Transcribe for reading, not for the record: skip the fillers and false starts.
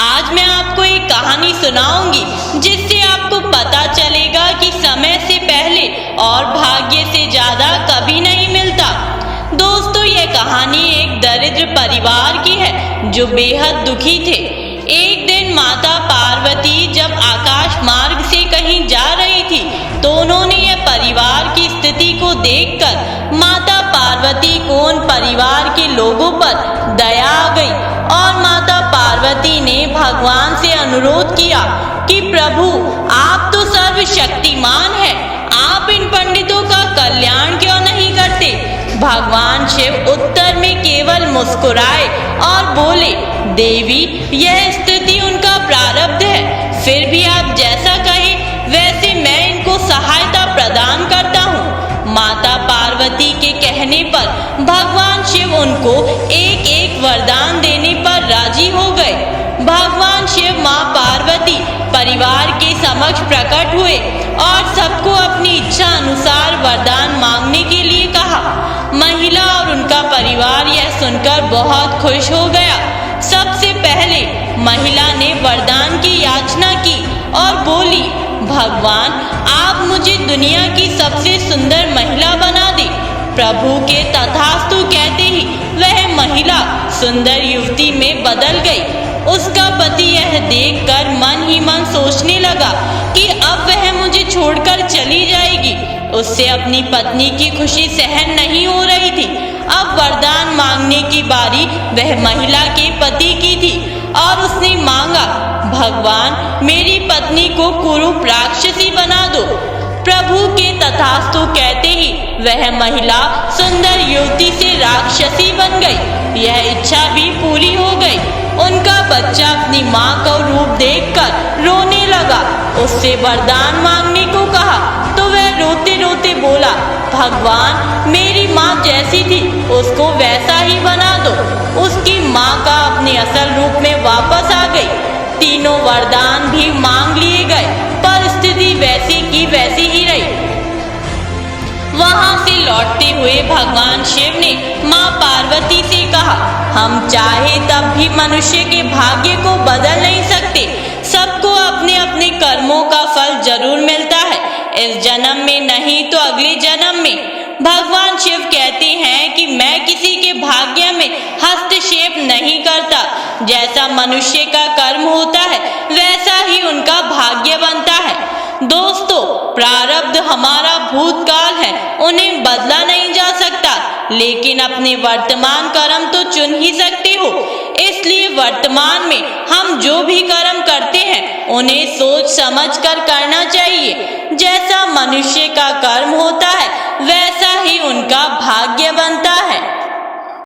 आज मैं आपको एक कहानी सुनाऊंगी जिससे आपको पता चलेगा कि समय से पहले और भाग्य से ज्यादा कभी नहीं मिलता। दोस्तों, यह कहानी एक दरिद्र परिवार की है जो बेहद दुखी थे। एक दिन माता पार्वती जब आकाश मार्ग से कहीं जा रही थी तो उन्होंने यह परिवार की स्थिति को देखकर माता पार्वती को उन परिवार के लोगों पर दया आ गई और माता पार्वती ने भगवान से अनुरोध किया कि प्रभु, आप तो सर्वशक्तिमान हैं, आप इन पंडितों का कल्याण क्यों नहीं करते। भगवान शिव उत्तर में केवल मुस्कुराए और बोले, देवी, यह स्थिति उनका प्रारब्ध है, फिर भी आप जैसा कहें वैसे मैं इनको सहायता प्रदान करता हूँ। माता पार्वती के कहने पर भगवान शिव उनको एक एक वरदान देने पर राजी हो गए। भगवान शिव माँ पार्वती परिवार के समक्ष प्रकट हुए और सबको अपनी इच्छा अनुसार वरदान मांगने के लिए कहा। महिला और उनका परिवार यह सुनकर बहुत खुश हो गया। सबसे पहले महिला ने वरदान की याचना की और बोली, भगवान, आप मुझे दुनिया की सबसे सुंदर महिला बना दे। प्रभु के तथास्तु कहते ही वह महिला सुंदर युवती में बदल गई। उसका पति यह देखकर मन ही मन सोचने लगा कि अब वह मुझे छोड़कर चली जाएगी। उससे अपनी पत्नी की खुशी सहन नहीं हो रही थी। अब वरदान मांगने की बारी वह महिला के पति की थी और उसने मांगा, भगवान, मेरी पत्नी को कुरूप राक्षसी बना दो। प्रभु के तथास्तु कहते ही वह महिला सुंदर युवती से राक्षसी बन गई। यह इच्छा भी पूरी हो गई। उनका बच्चा अपनी माँ का रूप देखकर रोने लगा। उससे वरदान मांगने को कहा तो वह रोते रोते बोला, भगवान, मेरी माँ जैसी थी उसको वैसा ही बना दो। उसकी माँ का अपने असल रूप में वापस आ गई। तीनों वरदान भी मांग लिए गए पर स्थिति वैसी की वैसी ही रही। वहां से लौटते हुए भगवान शिव ने माँ पार्वती से कहा, हम चाहे तब भी मनुष्य के भाग्य को बदल नहीं सकते। सबको अपने अपने कर्मों का फल जरूर मिलता है, इस जन्म में नहीं तो अगले जन्म में। भगवान शिव कहते हैं कि मैं किसी के भाग्य में हस्तक्षेप नहीं करता। जैसा मनुष्य का कर्म होता है वैसा ही उनका भाग्य बनता है। दोस्तों, प्रारब्ध हमारा भूतकाल है, उन्हें बदला नहीं जा सकता, लेकिन अपने वर्तमान कर्म तो चुन ही सकते हो। इसलिए वर्तमान में हम जो भी कर्म करते हैं उन्हें सोच समझ कर करना चाहिए। जैसा मनुष्य का कर्म होता